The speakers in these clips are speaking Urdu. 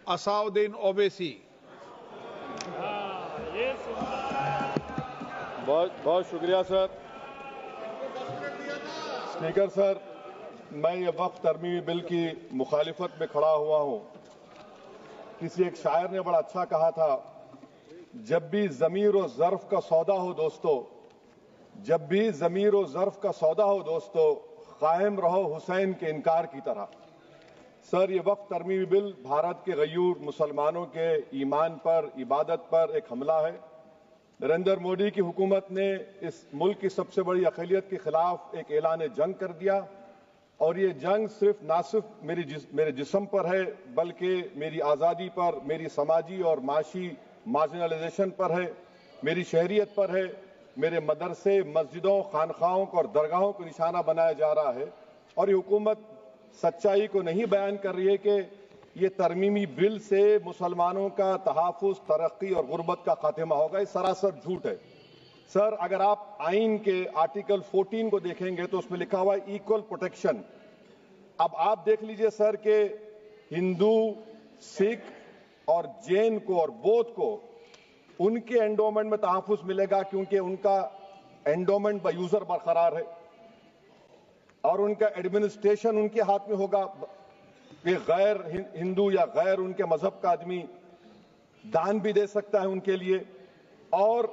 اساؤدین اویسی. بہت شکریہ سر. اسپیکر سر، میں یہ وقف ترمیمی بل کی مخالفت میں کھڑا ہوا ہوں. کسی ایک شاعر نے بڑا اچھا کہا تھا، جب بھی ضمیر و ظرف کا سودا ہو دوستو، جب بھی ضمیر و ظرف کا سودا ہو دوستو، قائم رہو حسین کے انکار کی طرح. سر، یہ وقف ترمیمی بل بھارت کے غیور مسلمانوں کے ایمان پر، عبادت پر ایک حملہ ہے. نریندر مودی کی حکومت نے اس ملک کی سب سے بڑی اقلیت کے خلاف ایک اعلان جنگ کر دیا، اور یہ جنگ نہ صرف میرے جسم پر ہے بلکہ میری آزادی پر، میری سماجی اور معاشی مارجنلائزیشن پر ہے، میری شہریت پر ہے. میرے مدرسے، مسجدوں، خانقاہوں اور درگاہوں کو نشانہ بنایا جا رہا ہے. اور یہ حکومت سچائی کو نہیں بیان کر رہی ہے کہ یہ ترمیمی بل سے مسلمانوں کا تحفظ، ترقی اور غربت کا خاتمہ ہوگا. یہ سراسر جھوٹ ہے. سر، اگر آپ آئین کے آرٹیکل 14 کو دیکھیں گے تو اس میں لکھا ہوا ہے ایکول پروٹیکشن. اب آپ دیکھ لیجئے سر کہ ہندو، سکھ اور جین کو اور بودھ کو ان کے انڈومنٹ میں تحفظ ملے گا، کیونکہ ان کا انڈومنٹ با یوزر برقرار ہے اور ان کا ایڈمنسٹریشن ان کے ہاتھ میں ہوگا کہ غیر ہندو یا غیر ان کے مذہب کا آدمی دان بھی دے سکتا ہے ان کے لیے. اور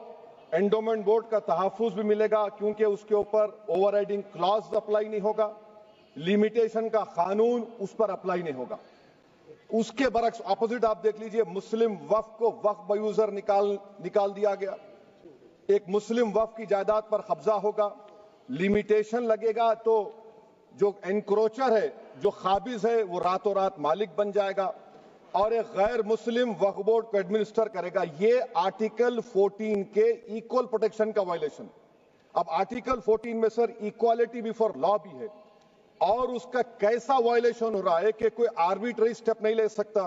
انڈومنٹ بورڈ کا تحفظ بھی ملے گا کیونکہ اس کے اوپر اوور رائڈنگ کلاز اپلائی نہیں ہوگا، لیمیٹیشن کا قانون اس پر اپلائی نہیں ہوگا. اس کے برعکس اپوزٹ آپ دیکھ لیجئے، مسلم وقف کو وقف با یوزر نکال دیا گیا. ایک مسلم وقف کی جائیداد پر قبضہ ہوگا، لیمیٹیشن لگے گا تو جو انکروچر ہے، جو قابض ہے، وہ راتوں رات مالک بن جائے گا اور ایک غیر مسلم وقف بورڈ کو ایڈمنسٹر کرے گا. یہ آرٹیکل 14 کے ایکول پروٹیکشن کا وائلیشن. اب آرٹیکل 14 میں سر ایکوالٹی بیفور لا بھی ہے، اور اس کا کیسا وائلیشن ہو رہا ہے کہ کوئی آربیٹری سٹیپ نہیں لے سکتا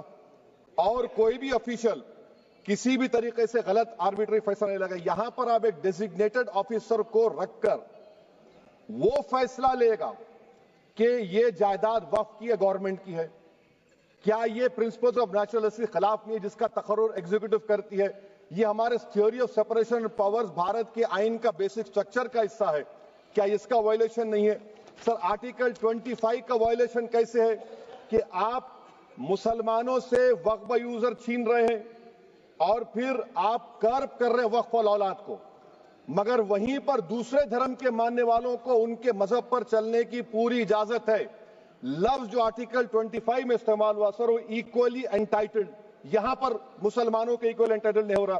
اور کوئی بھی افیشل کسی بھی طریقے سے غلط آربیٹری فیصلہ نہیں لگا. یہاں پر آپ ایک ڈیزگنیٹڈ آفیسر کو رکھ کر وہ فیصلہ لے گا کہ یہ جائیداد وقف کی ہے، گورنمنٹ کی ہے. کیا یہ پرنسپلز آف نیچرلسٹی کے خلاف نہیں ہے جس کا تقرر ایگزیکٹو کرتی ہے؟ یہ ہمارے theory of separation of powers Bharat کے آئین کا بیسک سٹرکچر کا حصہ ہے. کیا اس کا وائلیشن نہیں ہے؟ سر، آرٹیکل 25 کا وائلیشن کیسے ہے کہ آپ مسلمانوں سے وقف با یوزر چھین رہے ہیں اور پھر آپ کرب کر رہے ہیں وقف الاولاد کو، مگر وہیں پر دوسرے دھرم کے ماننے والوں کو ان کے مذہب پر چلنے کی پوری اجازت ہے. لفظ جو آرٹیکل 25 میں استعمال ہوا سر وہ ایکولی انٹائٹلڈ، یہاں پر مسلمانوں کے ایکولی انٹائٹلڈ نہیں ہو رہا.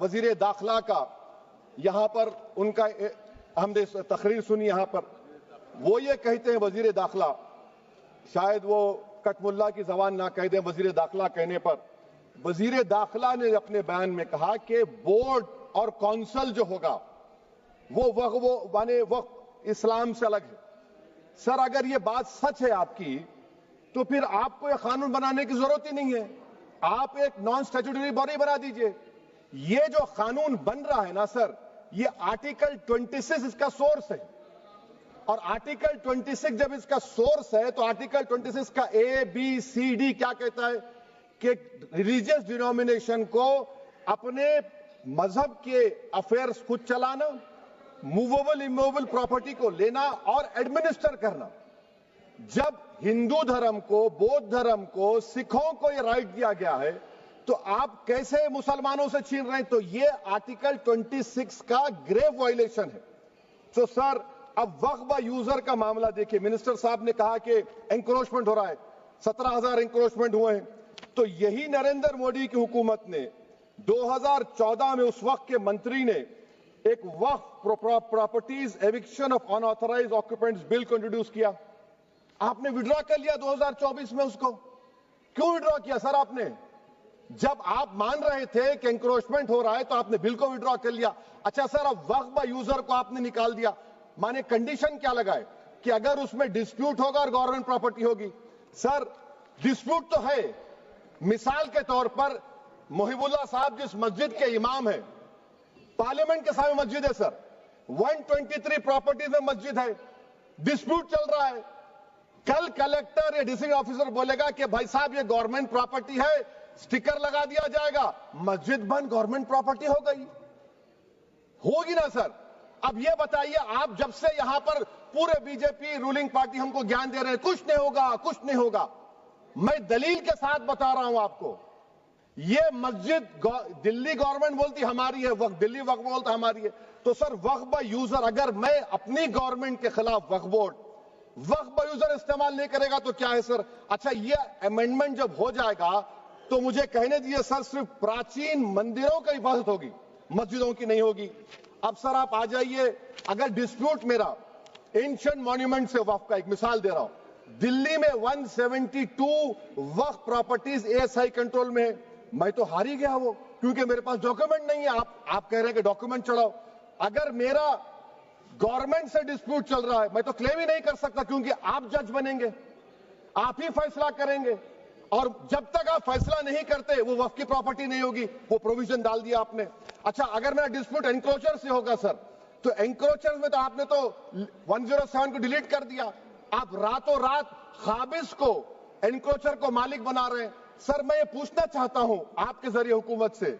وزیر داخلہ کا یہاں پر ان کا ہم نے تقریر سنی، یہاں پر وہ یہ کہتے ہیں وزیر داخلہ، شاید وہ کٹ ملا کی زبان نہ کہہ دیں وزیر داخلہ کہنے پر، وزیر داخلہ نے اپنے بیان میں کہا کہ بورڈ اور کونسل جو ہوگا وہ وقف اسلام سے الگ ہے. سر، اگر یہ بات سچ ہے آپ کی تو پھر آپ کو یہ قانون بنانے کی ضرورت ہی نہیں ہے، آپ ایک نان سٹیچوٹری باڈی بنا دیجئے. یہ جو قانون بن رہا ہے نا سر، یہ آرٹیکل 26 اس کا سورس ہے، اور آرٹیکل 26 جب اس کا سورس ہے تو آرٹیکل 26 کا ABCD کیا کہتا ہے کہ ریلیجیس ڈینومینیشن کو اپنے مذہب کے افیئرز خود چلانا، موویبل اموویبل پراپرٹی کو لینا اور ایڈمنسٹر کرنا. جب ہندو دھرم کو، بودھ دھرم کو، سکھوں کو یہ رائٹ دیا گیا ہے تو آپ کیسے مسلمانوں سے چھین رہے ہیں؟ تو یہ آرٹیکل 26 کا گریو وائلیشن ہے. تو سر، اب وقف با یوزر کا معاملہ دیکھیں، منسٹر صاحب نے کہا کہ انکروچمنٹ ہو رہا ہے، 17,000 انکروچمنٹ ہوئے ہیں. تو یہی نریندر مودی کی حکومت نے 2014 میں اس وقت کے منتری نے ایک وقف properties eviction of in authorised آکوپینٹس بل کو انٹروڈیوس کیا. آپ نے وڈرا کر لیا 2024 میں اس کو. کیوں وڈرا کیا سر آپ نے؟ جب آپ مان رہے تھے کہ انکروچمنٹ ہو رہا ہے تو آپ نے بل کو وڈرا کر لیا. اچھا سر، اب وقف با یوزر کو آپ نے نکال دیا، مانے کنڈیشن کیا لگائے کہ اگر اس میں ڈسپیوٹ ہوگا اور گورنمنٹ پراپرٹی ہوگی. سر، ڈسپیوٹ تو ہے. مثال کے طور پر محب اللہ صاحب جس مسجد کے امام ہیں، پارلیمنٹ کے سامنے مسجد ہے سر، 123 پراپرٹیز میں مسجد ہے، ڈسپیوٹ چل رہا ہے. کل کلیکٹر یا ڈسٹرکٹ آفیسر بولے گا کہ بھائی صاحب یہ گورنمنٹ پراپرٹی ہے, سٹیکر لگا دیا جائے گا, مسجد بند گورنمنٹ پراپرٹی ہو گئی, ہوگی نا سر. اب یہ بتائیے, آپ جب سے یہاں پر پورے بی جے پی رولنگ پارٹی ہم کو گیان دے رہے ہیں کچھ نہیں ہوگا کچھ نہیں ہوگا, میں دلیل کے ساتھ بتا رہا ہوں آپ کو. یہ مسجد دلی گورنمنٹ بولتی ہماری ہے, وقف دلی وقف بولتا ہماری ہے, تو سر وقف بائی یوزر, اگر میں اپنی گورنمنٹ کے خلاف وقف بورڈ وقف بائی یوزر استعمال نہیں کرے گا تو کیا ہے سر. اچھا یہ امینڈمنٹ جب ہو جائے گا تو مجھے کہنے دیجیے سر, صرف پراچین مندروں کی حفاظت ہوگی, مسجدوں کی نہیں ہوگی. اب سر آپ آ جائیے, اگر ڈسپیوٹ میرا اینشنٹ مانیومنٹ سے وقف کا, ایک مثال دے رہا ہوں, دلی میں 172 وقف پراپرٹیز ASI کنٹرول میں ہے, میں تو ہار ہی گیا وہ, کیونکہ میرے پاس ڈاکیومنٹ نہیں ہے. آپ کہہ رہے ہیں کہ ڈاکیومنٹ چڑھاؤ, اگر میرا گورنمنٹ سے ڈسپیوٹ چل رہا ہے میں تو کلیم ہی نہیں کر سکتا, کیونکہ آپ جج بنیں گے, آپ ہی فیصلہ کریں گے, اور جب تک آپ فیصلہ نہیں کرتے وہ وقف کی پراپرٹی نہیں ہوگی. وہ پروویژن ڈال دیا آپ نے. اچھا اگر میرا ڈسپیوٹ انکروچر سے ہوگا سر, تو انکروچر میں تو آپ نے تو 107 کو ڈیلیٹ کر دیا, آپ راتوں رات قابض کو انکروچر کو مالک بنا رہے ہیں. سر میں یہ پوچھنا چاہتا ہوں آپ کے ذریعے حکومت سے,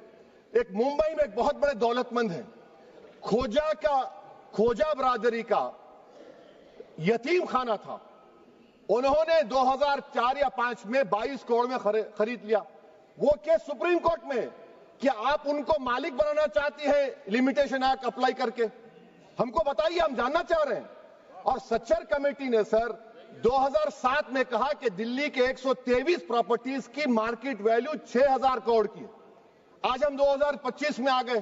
ایک ممبئی میں ایک بہت بڑے دولت مند ہیں, کھوجا برادری کا یتیم خانہ تھا, انہوں نے 2004 یا 5 میں 22 کروڑ میں خرید لیا. وہ کیس سپریم کورٹ میں کہ آپ ان کو مالک بنانا چاہتی ہے لمیٹیشن ایکٹ اپلائی کر کے, ہم کو بتائیے, ہم جاننا چاہ رہے ہیں. اور سچر کمیٹی نے سر 2007 میں کہا کہ دلی کے 123 پراپرٹیز کی مارکیٹ ویلیو 6000 کروڑ کی. آج ہم 2025 میں آ گئے,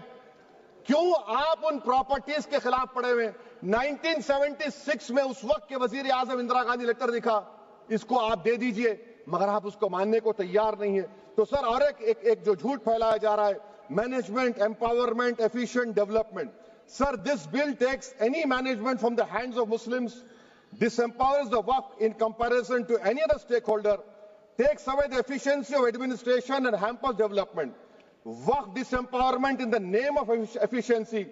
کیوں آپ ان پراپرٹیز کے خلاف پڑے ہوئے. 1976 میں اس وقت کے وزیر اعظم اندرا گاندھی لیٹر لکھا, اس کو آپ دے دیجئے, مگر آپ اس کو ماننے کو تیار نہیں ہے. تو سر اور ایک جو جھوٹ پھیلایا جا رہا ہے, management empowerment efficient development. Sir, this bill takes any management from the hands of Muslims, disempowers the Waqf in comparison to any other stakeholder, takes away the efficiency of administration and hampers development. Waqf disempowerment in the name of efficiency,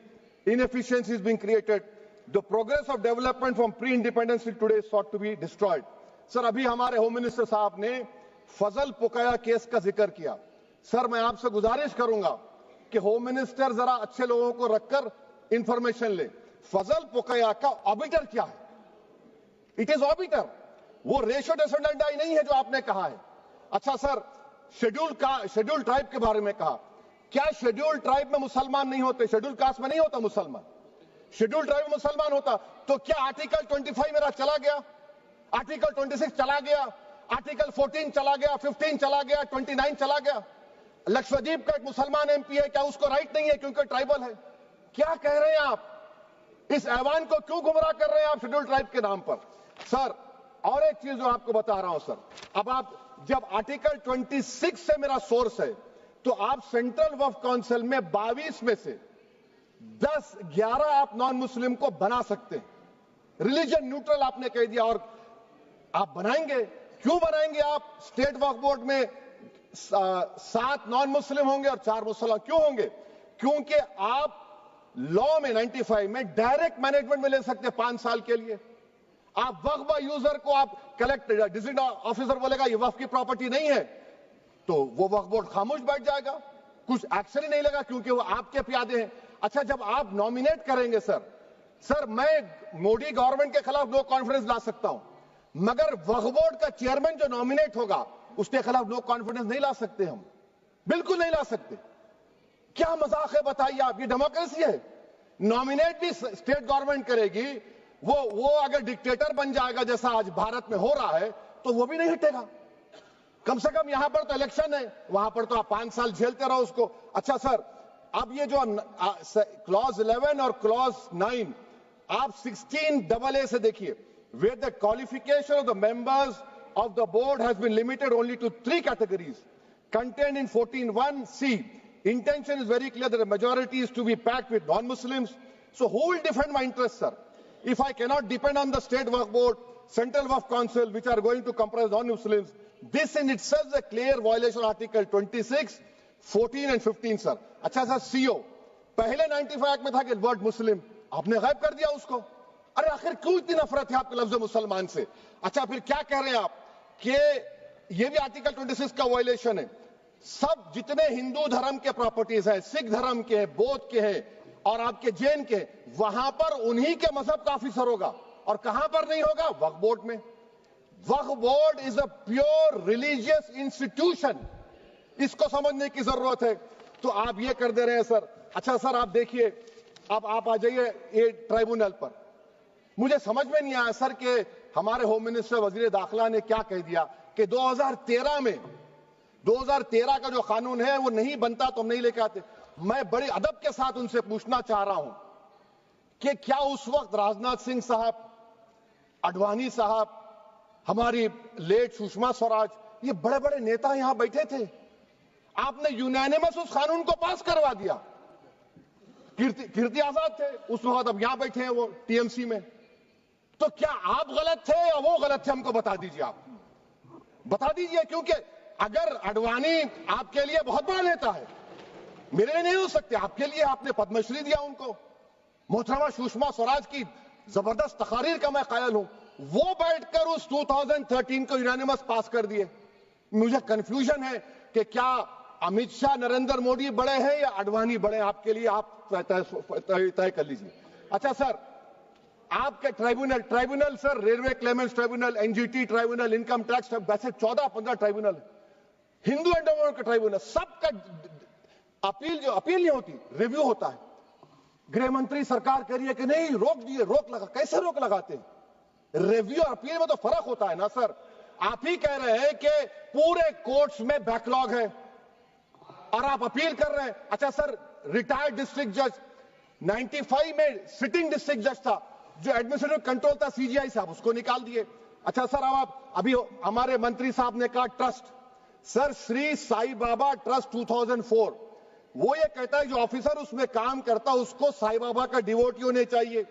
inefficiency is being created. The progress of development from pre-independence till today is sought to be destroyed. Sir, ابھی ہمارے ہوم منسٹر صاحب نے فضل پوکایا کیس کا ذکر کیا. سر میں آپ سے گزارش کروں گا کہ ہوم منسٹر ذرا اچھے لوگوں کو رکھ کر انفارمیشن لے. فضل پوکایا کا آبیٹر کیا ہے؟ اٹ از آبیٹر, وہ ریشو ڈیسنڈنٹ نہیں ہے جو آپ نے کہا ہے. اچھا سر, شیڈول ٹرائب کے بارے میں کہا, کیا شیڈول ٹرائب میں مسلمان نہیں ہوتے؟ شیڈول کاسٹ میں نہیں ہوتا مسلمان, شیڈول ٹرائب میں مسلمان ہوتا. تو کیا آرٹیکل 25 میرا چلا گیا, آرٹیکل 26 چلا گیا, آرٹیکل 14 چلا گیا, 15 چلا گیا, 29 چلا گیا؟ لکشدیپ کا ایک مسلمان ایم پی ہے, کیا اس کو رائٹ نہیں ہے کیونکہ ٹرائبل ہے؟ کیا کہہ رہے ہیں آپ؟ اس ایوان کو کیوں گمراہ کر رہے ہیں آپ شیڈول ٹرائب کے نام پر؟ سر اور ایک چیز جو آپ کو بتا رہا ہوں سر, اب آپ جب آرٹیکل 26 سے میرا سورس ہے تو آپ سینٹرل وقف کونسل میں 22 میں سے 11 آپ نان مسلم کو بنا سکتے ہیں. ریلیجن نیوٹرل آپ نے کہہ دیا, اور آپ بنائیں گے. کیوں بنائیں گے آپ؟ اسٹیٹ وقف بورڈ میں 7 نان مسلم ہوں گے اور 4 مسلمان. کیوں ہوں گے؟ کیونکہ آپ لا میں 95 میں ڈائریکٹ مینجمنٹ میں لے سکتے ہیں 5 سال کے لیے. آپ وقف بائی یوزر کو آپ کلیکٹر ڈسٹرکٹ آفیسر بولے گا یہ وقف کی پراپرٹی نہیں ہے, تو وہ وقف بورڈ خاموش بیٹھ جائے گا, کچھ ایکشن ہی نہیں لگا, کیونکہ وہ آپ کے پیادے ہیں. اچھا جب آپ نومینیٹ کریں گے سر میں مودی گورنمنٹ کے خلاف نو کانفیڈنس لا سکتا ہوں, مگر وقف بورڈ کا چیئرمین جو نومینیٹ ہوگا اس کے خلاف نو کانفیڈنس نہیں لا سکتے, ہم بالکل نہیں لا سکتے. کیا مذاق ہے بتائیے آپ؟ یہ ڈیموکریسی ہے. نومینیٹ بھی اسٹیٹ گورنمنٹ کرے گی, وہ اگر ڈکٹیٹر بن جائے گا جیسا آج بھارت میں ہو رہا ہے تو وہ بھی نہیں ہٹے گا. کم سے کم یہاں پر تو الیکشن ہے, وہاں پر تو آپ 5 سال جھیلتے رہو اس کو. اچھا سر, اب یہ جو کلوز 11 اور کلوز 9 آپ 16AA سے دیکھیے, where the qualification of the members of the board has been limited only to 3 categories contained in 14(1)(c). Intention is very clear that the majority is to be packed with non-Muslims. So who will defend my interests, sir? If I cannot depend on the state waqf board, central waqf council, which are going to comprise non-Muslims, this in itself is a clear violation of Article 26, 14 and 15, sir. اچھا سر, CO پہلے 95 ایکٹ میں تھا کہ ورڈ مسلم, آپ نے غائب کر دیا اس کو. ارے آخر کیوں اتنی نفرت ہے آپ کے لفظ مسلمان سے؟ اچھا پھر کیا کہہ رہے ہیں آپ کہ یہ بھی آرٹیکل 26 کا وائلیشن ہے. سب جتنے ہندو دھرم کے پراپرٹیز ہیں، سکھ دھرم کے ہیں، بودھ کے ہیں اور آپ کے جین کے، وہاں پر انہی کے مذہب کا آفیسر ہوگا. اور کہاں پر نہیں ہوگا؟ وقف بورڈ میں. Waqf board is a pure religious institution. اس کو سمجھنے کی ضرورت ہے. تو آپ یہ کر دے رہے ہیں سر. اچھا سر آپ دیکھیے، اب آپ آ جائیے یہ ٹرائبونل پر. مجھے سمجھ میں نہیں آیا سر کہ ہمارے ہوم منسٹر وزیر داخلہ نے کیا کہہ دیا کہ 2013 کا جو قانون ہے وہ نہیں بنتا تو ہم نہیں لے کے آتے. میں بڑے ادب کے ساتھ ان سے پوچھنا چاہ رہا ہوں کہ کیا اس وقت راجناتھ سنگھ صاحب، اڈوانی صاحب، ہماری لیٹ سشما سوراج، یہ بڑے بڑے نیتا یہاں بیٹھے تھے؟ آپ نے یونینیمس اس قانون کو پاس کروا دیا. کیرتی آزاد تھے اس وقت، اب یہاں بیٹھے ہیں وہ ٹی ایم سی میں. تو کیا آپ غلط تھے یا وہ غلط تھے؟ ہم کو بتا دیجئے. آپ بتا دیجئے، کیونکہ اگر اڈوانی آپ کے لیے بہت بڑا نیتا ہے، میرے لیے نہیں ہو سکتے. آپ کے لیے آپ نے پدم شری دیا ان کو. محترمہ سشما سوراج کی زبردست تقاریر کا میں قائل ہوں. وہ بیٹھ کر اس 2013 کو یونینیمس پاس کر دیے. مجھے کنفیوژن ہے کہ کیا امت شاہ، نریندر مودی بڑے ہیں یا اڈوانی بڑے ہیں؟ آپ کے لیے آپ طے کر لیجیے. اچھا سر، آپ کے tribunal sir, railway claimants tribunal, N G T tribunal, income tax, ویسے 14-15 ٹرائبونل، ہندو اینڈ کا ٹرائبونل، سب کا اپیل نہیں ہوتی، ریویو ہوتا ہے. گرہ منتری سرکار کہہ رہی ہے کہ نہیں روک دیے، روک لگا. کیسے روک لگاتے ہیں؟ ریویو اور اپیل میں تو فرق ہوتا ہے نا سر. آپ ہی کہہ رہے ہیں کہ پورے کورٹس میں بیک لاگ ہے اور آپ اپیل کر رہے ہیں. اچھا سر، ریٹائرڈ ڈسٹرکٹ جج 95 میں سٹنگ ڈسٹرکٹ جج تھا، جو ایڈمنسٹریٹو کنٹرول تھا سی جی آئی صاحب، اس کو نکال دیے. اچھا سر، اب آپ ابھی ہمارے منتری صاحب نے کہا ٹرسٹ، سر شری سائی بابا ٹرسٹ 2004، وہ یہ کہتا ہے جو آفیسر اس میں کام کرتا اس کو سائی بابا کا ڈیووٹی ہونے چاہیے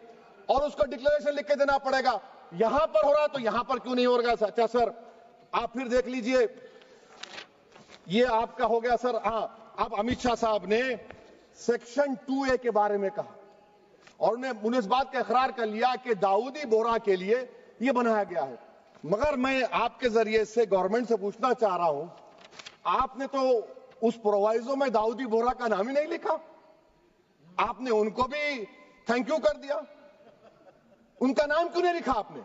اور اس کو ڈکلیریشن لکھ کے دینا پڑے گا. یہاں پر ہو رہا تو یہاں پر کیوں نہیں ہو رہا؟ اچھا سر آپ پھر دیکھ لیجئے، یہ آپ کا ہو گیا سر. ہاں، اب امت شاہ صاحب نے سیکشن 2A کے بارے میں کہا اور انہوں نے اس بات کا اقرار کر لیا کہ داؤدی بورہ کے لیے یہ بنایا گیا ہے. مگر میں آپ کے ذریعے سے گورنمنٹ سے پوچھنا چاہ رہا ہوں، آپ نے تو اس پرووائزو میں داؤدی بورہ کا نام ہی نہیں لکھا. آپ نے ان کو بھی تھینک یو کر دیا، ان کا نام کیوں نہیں لکھا آپ نے؟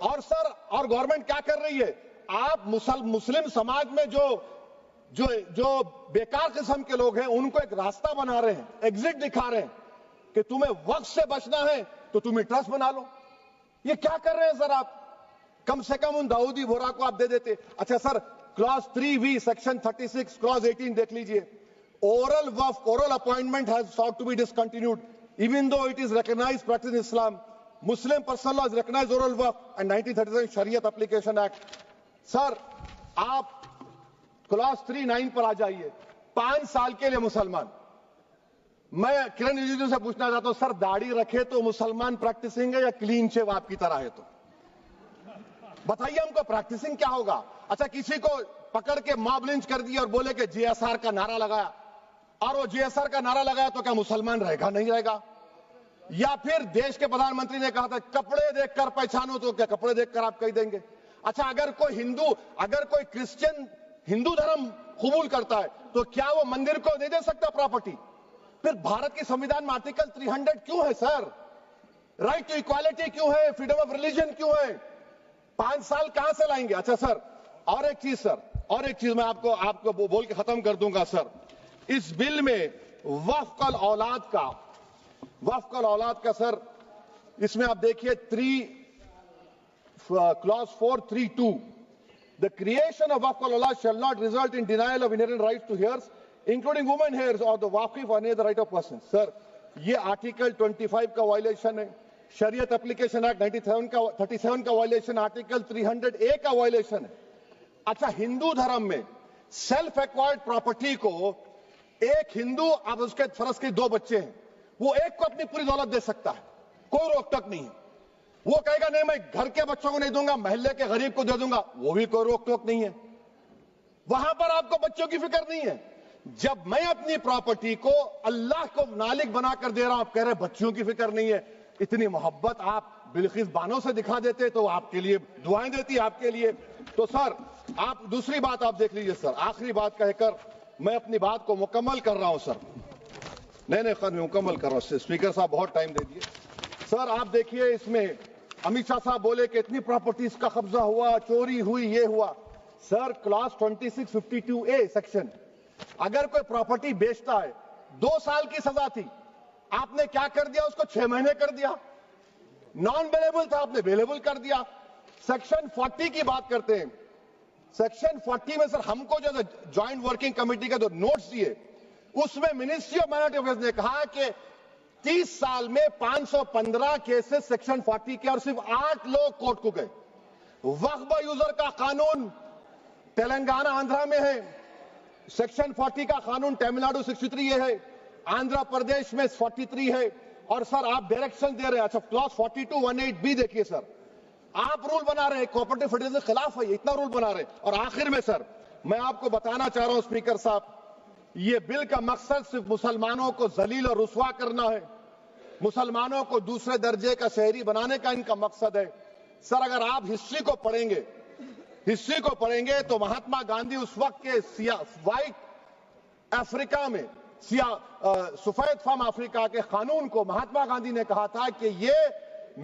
اور سر، اور گورنمنٹ کیا کر رہی ہے؟ آپ مسلم سماج میں جو بیکار قسم کے لوگ ہیں ان کو ایک راستہ بنا رہے ہیں، ایگزٹ دکھا رہے ہیں کہ تمہیں وقت سے بچنا ہے تو تمہیں ٹرسٹ بنا لو. یہ کیا کر رہے ہیں سر آپ؟ کم سے کم ان داؤدی بورہ کو آپ دے دیتے. اچھا سر، کلاس 3V سیکشن 36 کلاس 18 دیکھ لیجئے. Oral وقف، oral appointment has sought to be discontinued even though it is recognized practice in Islam. Muslim personal law has recognized oral waqf and 1937 Shariat Application Act. سر آپ کلاس 3-9 پر آ جائیے. 5 سال کے لیے مسلمان. میں کرن رجیجو سے پوچھنا چاہتا ہوں، سر داڑھی رکھے تو مسلمان پریکٹسنگ ہے یا کلین شیو آپ کی طرح ہے؟ تو بتائیے ہم کو پریکٹسنگ کیا ہوگا؟ اچھا کسی کو پکڑ کے ماب لنچ کر دیا اور بولے کہ جی ایس آر کا نعرہ لگایا، اور وہ جی ایس آر کا نعرہ لگایا تو کیا مسلمان رہے گا؟ نہیں رہے گا. یا پھر دیش کے پردھان منتری نے کہا تھا کپڑے دیکھ کر پہچانو، تو کیا کپڑے دیکھ کر آپ کہہ دیں گے؟ اچھا اگر کوئی کرسچن ہندو دھرم قبول کرتا ہے تو کیا وہ مندر کو نہیں دے سکتا پراپرٹی؟ پھر بھارت کی سمویدھان میں آرٹیکل 300 کیوں ہے سر؟ رائٹ ٹو ایکوالٹی کیوں ہے؟ فریڈم آف ریلیجن کیوں ہے؟ 5 سال کہاں سے لائیں گے؟ اچھا سر، اور ایک چیز میں آپ کو بول کے ختم کر دوں گا سر. اس بل میں وقف الاولاد کا سر، اس میں آپ دیکھیے clause 432، the creation of waqf al-aulad shall not result in denial of inherent rights to heirs, including women heirs or the waqif or any other right of person. سر یہ آرٹیکل 25 کا وائلیشن ہے، شریعت اپلیکیشن ایکٹ 37 کا وائلیشن، آرٹیکل 300A کا وائلیشن ہے. اچھا ہندو دھرم میں سیلف ایکوائرڈ پراپرٹی کو ایک ہندو، اب اس کے فرض کے 2 بچے ہیں، وہ ایک کو اپنی پوری دولت دے سکتا ہے، کوئی روک ٹوک نہیں ہے. وہ کہے گا نہیں میں گھر کے بچوں کو نہیں دوں گا، محلے کے غریب کو دے دوں گا، وہ بھی کوئی روک ٹوک نہیں ہے. وہاں پر آپ کو بچوں کی فکر نہیں ہے. جب میں اپنی پراپرٹی کو اللہ کو مالک بنا کر دے رہا ہوں، آپ کہہ رہے بچوں کی فکر نہیں ہے. اتنی محبت آپ بلقیس بانو سے دکھا دیتے تو آپ کے لیے دعائیں دیتی آپ کے لیے. تو سر آپ دوسری بات آپ دیکھ لیجئے سر, آخری بات کہہ کر میں اپنی بات کو مکمل کر رہا ہوں سر. نہیں خیر میں مکمل کر رہا ہوں. اسپیکر صاحب بہت ٹائم دے دیے. سر آپ دیکھیے اس میں امت شاہ صاحب بولے کہ اتنی پراپرٹیز کا قبضہ ہوا, چوری ہوئی, یہ ہوا. سر کلاس 2652A سیکشن, اگر کوئی پراپرٹی بیچتا ہے 2 سال کی سزا تھی, آپ نے کیا کر دیا, اس کو 6 مہینے کر دیا. نان بیلیبل تھا, آپ نے بیلیبل کر دیا. سیکشن 40 کی بات کرتے ہیں. سیکشن 40 میں سر ہم کو جو جوائنٹ ورکنگ کمیٹی کا جو نوٹس دیے, اس میں منسٹری آف مائنورٹی افیئرز نے کہا کہ 30 سال میں 515 کیسز سیکشن 40 کے, اور صرف 8 لوگ کورٹ کو گئے. وقف یوزر کا قانون تلنگانہ آندھرا میں ہے, سیکشن 40 کا قانون تمل ناڈو 63 یہ ہے, آندھرا پردیش میں 43 ہے. اور سر آپ ڈائریکشن دے رہے ہیں. اچھا کلاس 4218B دیکھیے سر, آپ رول بنا رہے ہیں کوآپریٹو فیڈرلزم کے خلاف ہے, اتنا رول بنا رہے ہیں. اور آخر میں سر میں آپ کو بتانا چاہ رہا ہوں اسپیکر صاحب, یہ بل کا مقصد صرف مسلمانوں کو ذلیل اور رسوا کرنا ہے, مسلمانوں کو دوسرے درجے کا شہری بنانے کا ان کا مقصد ہے. سر اگر آپ ہسٹری کو پڑھیں گے تو مہاتما گاندھی اس وقت کے وائٹ افریقہ میں سفید فام افریقہ کے قانون کو مہاتما گاندھی نے کہا تھا کہ یہ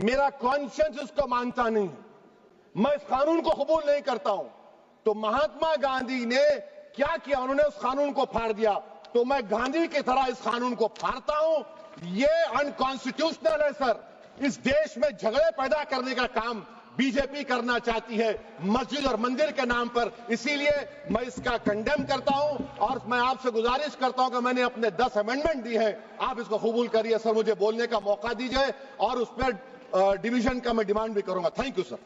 میرا کانشنس اس کو مانتا نہیں ہے, میں اس قانون کو قبول نہیں کرتا ہوں. تو مہاتما گاندھی نے کیا کیا, انہوں نے اس قانون کو پھاڑ دیا. تو میں گاندھی کی طرح اس قانون کو پھاڑتا ہوں. یہ انکانسٹیٹیوشنل ہے سر. اس دیش میں جھگڑے پیدا کرنے کا کام بی جے پی کرنا چاہتی ہے مسجد اور مندر کے نام پر. اسی لیے میں اس کا کنڈیم کرتا ہوں, اور میں آپ سے گزارش کرتا ہوں کہ میں نے اپنے 10 امینڈمنٹ دی ہیں, آپ اس کو قبول کریے. سر مجھے بولنے کا موقع دیجیے, اور اس پر ڈویژن کا میں ڈیمانڈ بھی کروں گا. Thank you sir.